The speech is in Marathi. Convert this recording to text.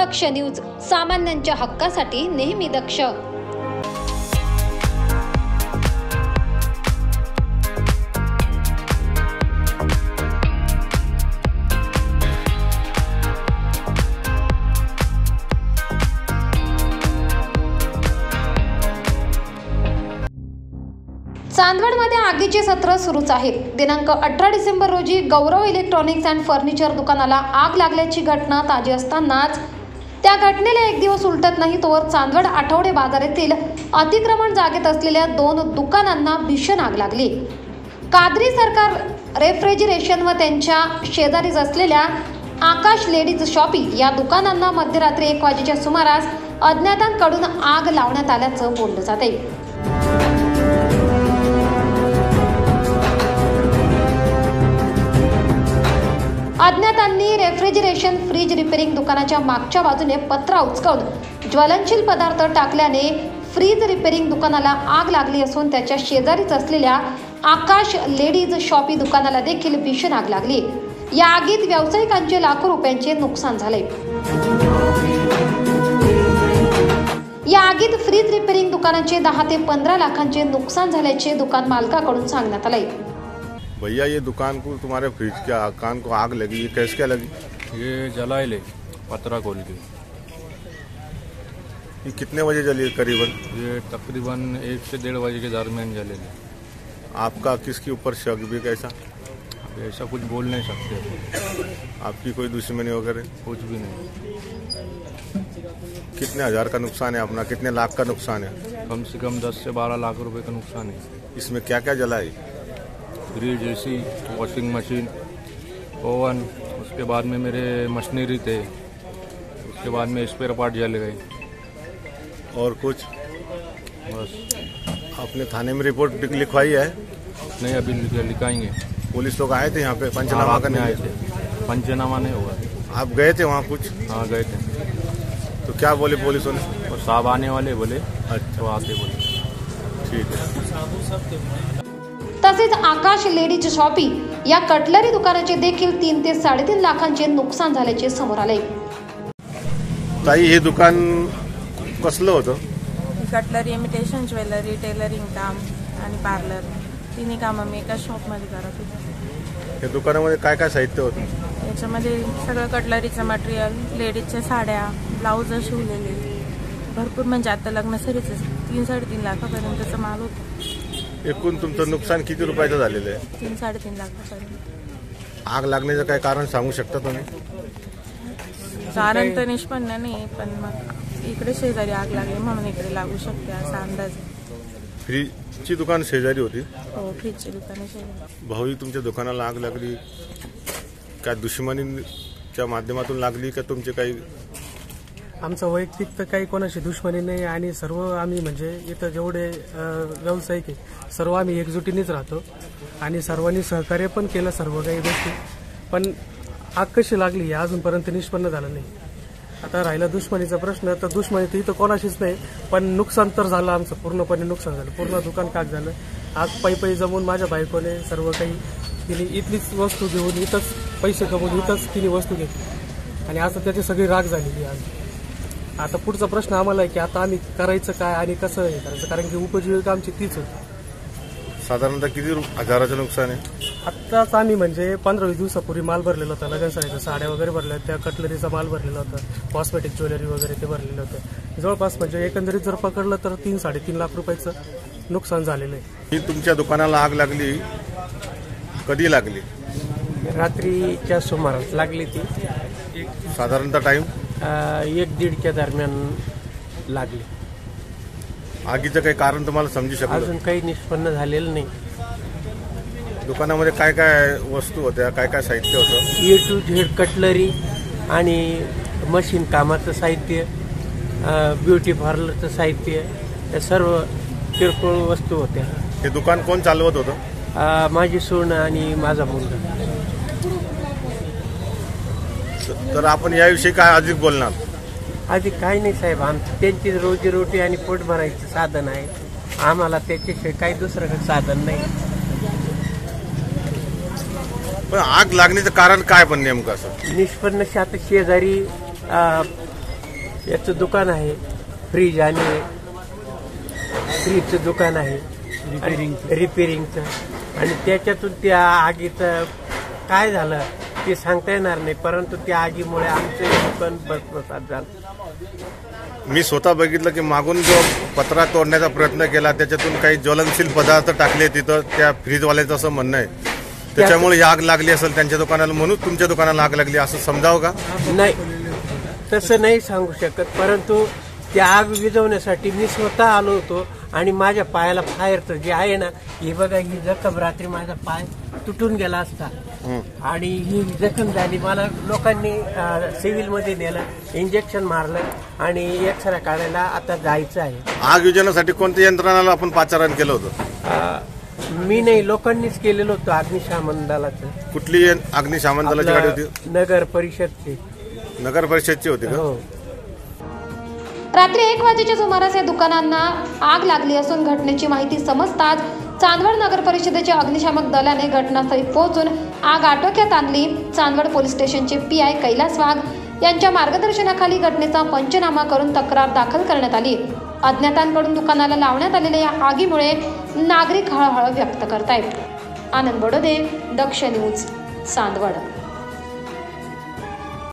दक्ष न्यूज, सामान्यांच्या हक्कासाठी नेहमी दक्ष। चांदवडमध्ये आगीचे सत्र सुरूच आहे। दिनांक 18 डिसेंबर रोजी गौरव इलेक्ट्रॉनिक्स अँड फर्निचर दुकानाला आग लागल्याची घटना ताजी असतानाच त्या घटनेला एक दिवस उलटत नाही तोवर चांदवड आठवडे बाजार येथील अतिक्रमण जागेत असलेल्या 2 दुकानांना भीषण आग लागली। कादरी सरकार रेफ्रिजरेशन व त्यांच्या शेजारीच असलेल्या आकाश लेडीज शॉपी या दुकानांना मध्यरात्री 1 वाजेच्या सुमारास अज्ञातांकडून आग लावण्यात आल्याचं बोललं जाते। अज्ञातांनी रेफ्रिजरेशन फ्रीज रिपेरिंग दुकानाच्या मागच्या बाजूने पत्रा उचकवून ज्वलनशील पदार्थ टाकल्याने फ्रीज रिपेरिंग दुकानाला आग लागली असून त्याच्या शेजारीच असलेल्या आकाश लेडीज शॉपी दुकानाला देखील भीषण आग लागली। या आगीत व्यावसायिकांचे लाखो रुपयांचे नुकसान झाले। या आगीत फ्रीज रिपेरिंग दुकानाचे 10 ते 15 लाखांचे नुकसान झाल्याचे दुकान मालकाकडून सांगण्यात आले। भैया ये दुकान को तुम्हारे फ्रिज के कान को आग लगी, ये कैसे क्या लगी? ये जलाए ले पतरा खोल के। ये कितने बजे जली करीबन? ये तकरीबन 1 से 1.5 बजे के दरमियान जले। आपका किसके ऊपर शक भी कैसा? ऐसा कुछ बोल नहीं सकते। आपकी कोई दुश्मनी वगैरह? कुछ भी नहीं। कितने हजार का नुकसान है अपना, कितने लाख का नुकसान है? कम से कम 10 से 12 लाख रुपए का नुकसान है। इसमें क्या क्या जला है? Fridge, AC, washing machine, oven, उसके बाद में मेरे मशीनरी थे, उसके बाद में स्पेयर पार्ट जल गए। और कुछ? बस। आपने थाने में रिपोर्ट लिखवाई है? नहीं, अभी लिखाएंगे। पुलिस लोग आए थे यहाँ पे पंचनामा करने? आए थे, पंचनामा नहीं हुआ। आप गए थे वहाँ कुछ? हाँ गए थे। तो क्या बोले पुलिस वाले? और साहब आने वाले बोले। अच्छा, तो आते बोले। ठीक है। तसेच आकाश लेडीज शॉपी या कटलरी दुकानाचे देखील 3 ते 3.5 लाखांचे नुकसान झाल्याचे समोर आले। ताई, हे दुकान कसलं होतं? कटलरी, इमिटेशन ज्वेलरी, टेलरिंग काम आणि पार्लर, तिन्ही कामं मी एका शॉपमध्ये करत होते। या दुकानामध्ये काय काय साहित्य होतं? याच्यामध्ये सगळं कटलरीचं मटेरियल, लेडीजच्या साड्या, ब्लाउज शिवलेले, भरपूर म्हणजे आता लग्न सरीच 3-3.5 लाखापर्यंतचा माल होता। एकूण तुमचं नुकसान किती रुपयाचं झालेलं आहे? 3-3.5 लाखापर्यंत। आग लागण्याचं काय कारण सांगू शकता तुम्ही? कारण तर निष्पन्न नाही, पण मग इकडे शेजारी आग लागली म्हणून इकडे लागू शकते असा अंदाज। फ्रीजची दुकान शेजारी होती? हो, फ्रीजची दुकान शेजारी। भाऊ, तुमच्या दुकानाला आग लागली, काय दुश्मनीच्या माध्यमातून लागली का तुमचे काही? आमचं वैयक्तिक तर काही कोणाशी दुश्मनी नाही आणि सर्व आम्ही म्हणजे इथं जेवढे व्यावसायिक आहे सर्व आम्ही एकजुटीनेच राहतो आणि सर्वांनी सहकार्य पण केलं सर्व काही गोष्टी। पण आग कशी लागली अजूनपर्यंत निष्पन्न झालं नाही। आता राहिला दुश्मनीचा प्रश्न, तर दुश्मनी तर इथं कोणाशीच नाही, पण नुकसान तर झालं आमचं, पूर्णपणे नुकसान झालं। पूर्ण दुकान काग झालं। आग पायी जमून माझ्या बायकोने सर्व काही तिने इथलीच वस्तू घेऊन इथंच पैसे कमवून इथंच तिने वस्तू घेतली आणि असं त्याची सगळी राग झालेली आहे। आता पुढचा प्रश्न आम्हाला आहे की आता आम्ही करायचं काय आणि कसं हे करायचं, कारण की उपजीविका आमची तीच होती। साधारणतः किती हजाराचं नुकसान आहे? आत्ताच आम्ही म्हणजे 15-20 दिवसापूर्वी माल भरलेला होता, लगन साड्याचा साड्या वगैरे भरल्या, त्या कटलरीचा माल भरलेला होता, कॉस्मेटिक ज्वेलरी वगैरे ते भरलेलं होतं। जवळपास म्हणजे एकंदरीत जर पकडलं तर 3-3.5 लाख रुपयाचं नुकसान झालेलं आहे। ही तुमच्या दुकानाला आग लागली कधी लागली? रात्रीच्या सुमारास लागली ती। साधारणतः टाइम 1-1.5च्या दरम्यान लागली। आगीचं काही कारण तुम्हाला समजू शकतं? अजून काही निष्पन्न झालेलं नाही। दुकानामध्ये काय काय वस्तू होत्या, काय काय साहित्य होतं? A to Z कटलरी आणि मशीन कामाचं साहित्य, ब्युटी पार्लरचं साहित्य, या सर्व किरकोळ वस्तू होत्या। हे दुकान कोण चालवत होतं? माझी सून आणि माझा मुलगा। तर आपण याविषयी काय अधिक बोलणार? अधिक काही नाही साहेब, त्यांची रोजीरोटी आणि पोट भरायचं साधन आहे, आम्हाला त्याच्याशिवाय काही दुसरं साधन नाही। पण आग लागण्याचं कारण काय पण नेमकं असं? निष्पन्न आता शेजारी याचं दुकान आहे, फ्रीजचं दुकान आहे, रिपेरिंगचं. आणि त्याच्यातून त्या आगीचं काय झालं ते सांगता येणार नाही, परंतु त्या आगीमुळे आमचं दुकान भस्मसात झालं. मी स्वतः बघितलं की मागून जो पत्रा तोडण्याचा प्रयत्न केला त्याच्यातून काही ज्वलनशील पदार्थ टाकले तिथं त्या फ्रीजवाल्याचं असं म्हणणं आहे. त्याच्यामुळे आग लागली असेल त्यांच्या दुकानाला, म्हणून तुमच्या दुकानाला आग लागली असं समजावं का? नाही, तसं नाही सांगू शकत, परंतु त्या आग विझवण्यासाठी मी स्वतः आलो होतो आणि माझ्या पायाला फायरचं जे आहे ना, हे बघा, ही जखम रात्री माझा पाय तुटून गेला असता आणि ही जखम झाली. मला लोकांनी सिव्हिलमध्ये नेलं, इंजेक्शन मारलं आणि एक्सरे काढायला आता जायचं आहे. आग विझवण्यासाठी कोणत्या यंत्रणाला आपण पाचारण केलं होतं? मी नाही, लोकांनीच केलेलं होतं अग्निशमन दलाचं. कुठली अग्निशमन दलाची गाडी होती? नगर परिषदची. नगर परिषदची होती का? हो. रात्री 1 वाजेच्या सुमारास या दुकानांना आग लागली असून घटनेची माहिती समजताच चांदवड नगर परिषदेच्या अग्निशामक दलाने घटनास्थळी पोहोचून आग आटोक्यात आणली. चांदवड पोलीस स्टेशनचे PI कैलास वाघ यांच्या मार्गदर्शनाखाली घटनेचा पंचनामा करून तक्रार दाखल करण्यात आली. अज्ञातांकडून दुकानाला लावण्यात आलेल्या या आगीमुळे नागरिक हळहळ व्यक्त करतायत. आनंद बडोदे, दक्ष न्यूज, चांदवड.